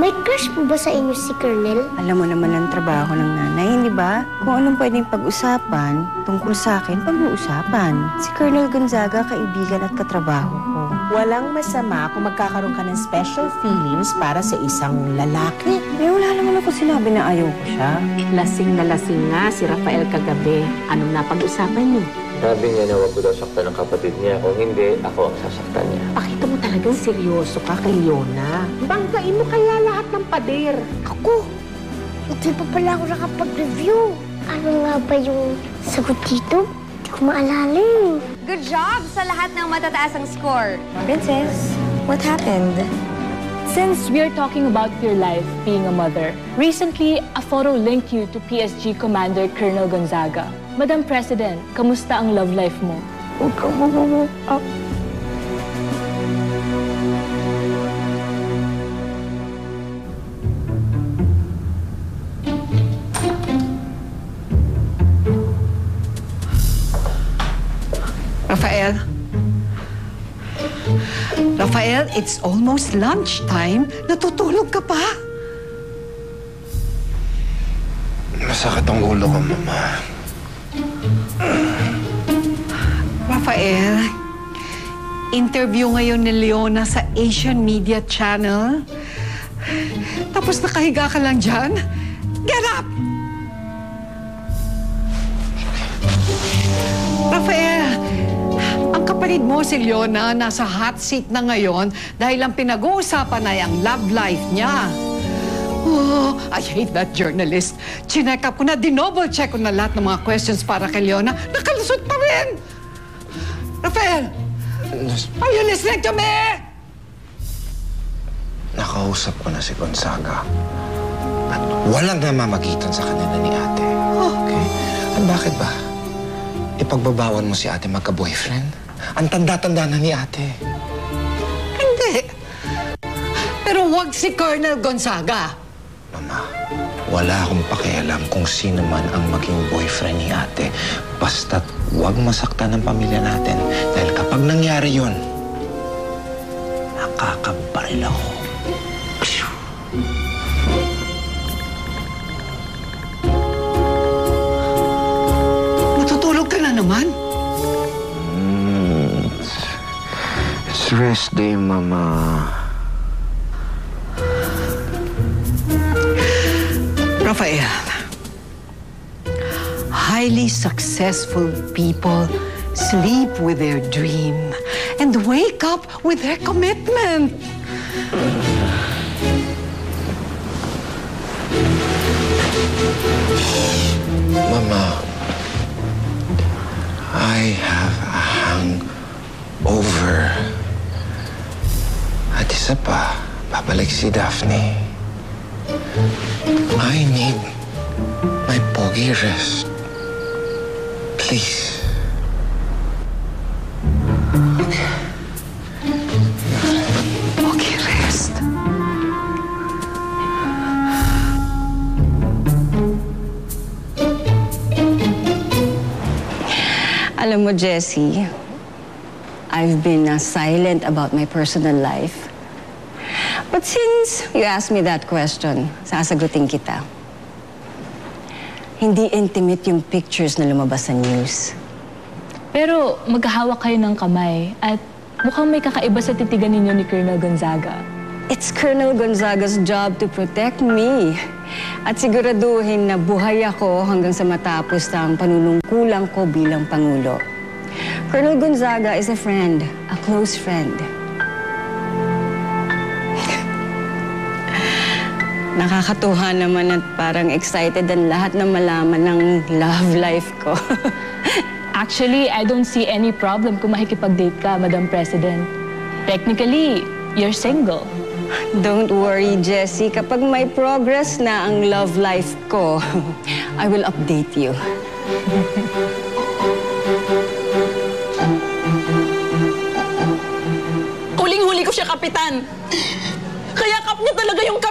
May crush po ba sa inyo si Colonel? Alam mo naman ang trabaho ng nanay, hindi ba? Kung anong pwedeng pag-usapan, tungkol sa akin, pag-uusapan. Si Colonel Gonzaga, kaibigan at katrabaho ko. Walang masama kung magkakaroon ka ng special feelings para sa isang lalaki. Wala naman ako sinabi na ayaw ko siya. Lasing na lasing nga si Rafael kagabi. Anong napag-usapan niyo? Sabi niya na wag ko daw saktan ng kapatid niya. Kung hindi, ako ang sasaktan niya. Pakita mo talagang seryoso ka kay Leona. Banggain mo kaya lahat ng pader. Ako? Hindi pa pala ako nakapag-review. Ano nga ba yung sagot dito? Hindi ko maalala eh. Good job sa lahat ng matataas ang score. Princess, what happened? Since we are talking about your life being a mother, recently a photo linked you to PSG Commander Colonel Gonzaga. Madam President, kamusta ang love life mo? Rafael? Rafael, it's almost lunchtime. Natutulog ka pa? Masakit ang ulo ko, Mama. Rafael, interview ngayon ni Leona sa Asian Media Channel. Tapos nakahiga ka lang dyan? Get up! Rafael, ang kapatid mo si Leona nasa hot seat na ngayon dahil ang pinag-uusapan ay ang love life niya. Oh, I hate that journalist. Chinek up ko na, dinoble check ko na lahat ng mga questions para kay Leona. Nakalusot pa rin! Rafael! Are you listening to me? Nakausap ko na si Gonzaga. At walang namamagitan sa kanila ni ate. Okay? At bakit ba? Ipagbabawan mo si ate magka-boyfriend? Ang tanda-tanda na ni ate. Hindi. Pero wag si Colonel Gonzaga. Mama, wala akong pakialam kung sino man ang maging boyfriend ni ate. Basta't wag masaktan ang pamilya natin. Dahil kapag nangyari yun, nakakabaril ako. Natutulog ka na naman? It's rest day, Mama. Rafael, highly successful people sleep with their dream and wake up with their commitment. Mama, I have a hangover. At isa pa, babalik si Daphne. I need my pogi rest. Please. Pogi rest. Alam mo, Jessie, I've been silent about my personal life. But since you asked me that question, sasagutin kita. Hindi intimate yung pictures na lumabas sa news. Pero maghahawak kayo ng kamay at mukhang may kakaiba sa titigan ninyo ni Colonel Gonzaga. It's Colonel Gonzaga's job to protect me. At siguraduhin na buhay ako hanggang sa matapos ang panunungkulan ko bilang Pangulo. Colonel Gonzaga is a friend, a close friend. Nakakatuwa naman at parang excited ang lahat na malaman ng love life ko. Actually, I don't see any problem kung makikipag-date ka, Madam President. Technically, you're single. Don't worry, Jessie. Kapag may progress na ang love life ko, I will update you. Huling-huli ko siya, Kapitan. Kaya kap niya talaga yung